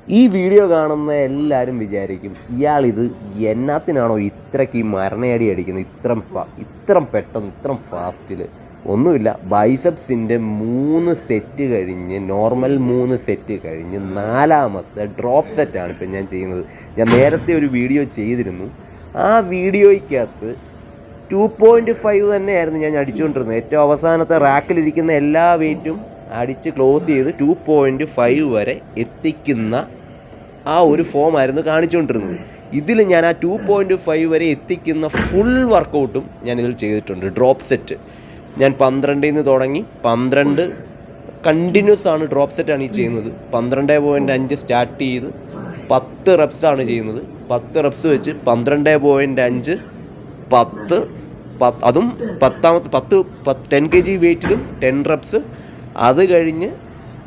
ഈ വീഡിയോ കാണുന്ന എല്ലാവരും വിചാരിക്കും ഇയാളിത് എന്നാത്തിനാണോ ഇത്രയ്ക്ക് ഈ മരണയടി അടിക്കുന്നത്, ഇത്രം പെട്ടെന്ന് ഇത്രം ഫാസ്റ്റിൽ. ഒന്നുമില്ല, ബൈസെപ്സിൻ്റെ 3 സെറ്റ് കഴിഞ്ഞ്, നോർമൽ 3 സെറ്റ് കഴിഞ്ഞ് 4ാമത്തെ ഡ്രോപ്പ് സെറ്റാണ് ഇപ്പം ഞാൻ ചെയ്യുന്നത്. ഞാൻ നേരത്തെ ഒരു വീഡിയോ ചെയ്തിരുന്നു. ആ വീഡിയോയ്ക്കകത്ത് 2.5 തന്നെയായിരുന്നു ഞാൻ അടിച്ചുകൊണ്ടിരുന്നത്. ഏറ്റവും അവസാനത്തെ റാക്കിലിരിക്കുന്ന എല്ലാ വെയിറ്റും അടിച്ച് ക്ലോസ് ചെയ്ത് 2.5 വരെ എത്തിക്കുന്ന ആ ഒരു ഫോമായിരുന്നു കാണിച്ചുകൊണ്ടിരുന്നത്. ഇതിൽ ഞാൻ ആ 2.5 വരെ എത്തിക്കുന്ന ഫുൾ വർക്കൗട്ടും ഞാനിതിൽ ചെയ്തിട്ടുണ്ട്. ഡ്രോപ്പ് സെറ്റ് ഞാൻ 12 നിന്ന് തുടങ്ങി 12 കണ്ടിന്യൂസ് ആണ്. ഡ്രോപ്പ് സെറ്റാണ് ഈ ചെയ്യുന്നത്. 12.5 സ്റ്റാർട്ട് ചെയ്ത് 10 റെപ്സാണ് ചെയ്യുന്നത്. 10 റെപ്സ് വെച്ച് 12.5 10 അതും 10 kg വെയിറ്റിലും 10 റെപ്സ്. അത് കഴിഞ്ഞ്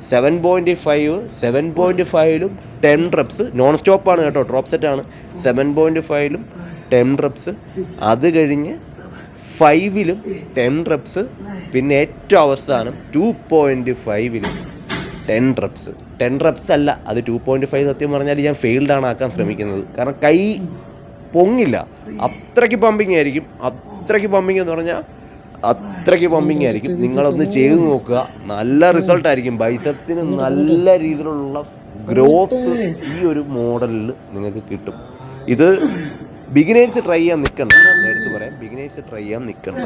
7.5ലും 10 റെപ്സ്. നോൺ സ്റ്റോപ്പാണ് കേട്ടോ, ഡ്രോപ്പ് സെറ്റാണ്. 7.5ലും 10 റെപ്സ്. അത് കഴിഞ്ഞ് 5ലും 10 റെപ്സ്. പിന്നെ ഏറ്റവും അവസാനം 2.5ലും 10 റെപ്സ്. 10 റെപ്സ് അല്ല, അത് 2.5. സത്യം പറഞ്ഞാൽ ഞാൻ ഫെയിൽഡാണ് ആക്കാൻ ശ്രമിക്കുന്നത്. കാരണം കൈ പൊങ്ങില്ല, അത്രയ്ക്ക് പമ്പിങ് ആയിരിക്കും. അത്രയ്ക്ക് പമ്പിങ് എന്ന് പറഞ്ഞാൽ അത്രയ്ക്ക് പമ്പിങ് ആയിരിക്കും. നിങ്ങളൊന്ന് ചെയ്ത് നോക്കുക, നല്ല റിസൾട്ടായിരിക്കും. ബൈസെപ്സിന് നല്ല രീതിയിലുള്ള ഗ്രോത്ത് ഈ ഒരു മോഡലിൽ നിങ്ങൾക്ക് കിട്ടും. ഇത് ബിഗിനേഴ്സ് ട്രൈ ചെയ്യാൻ നിൽക്കണ്ട, എടുത്ത് പറയാം. ബിഗിനേഴ്സ് ട്രൈ ചെയ്യാൻ നിൽക്കണ്ട.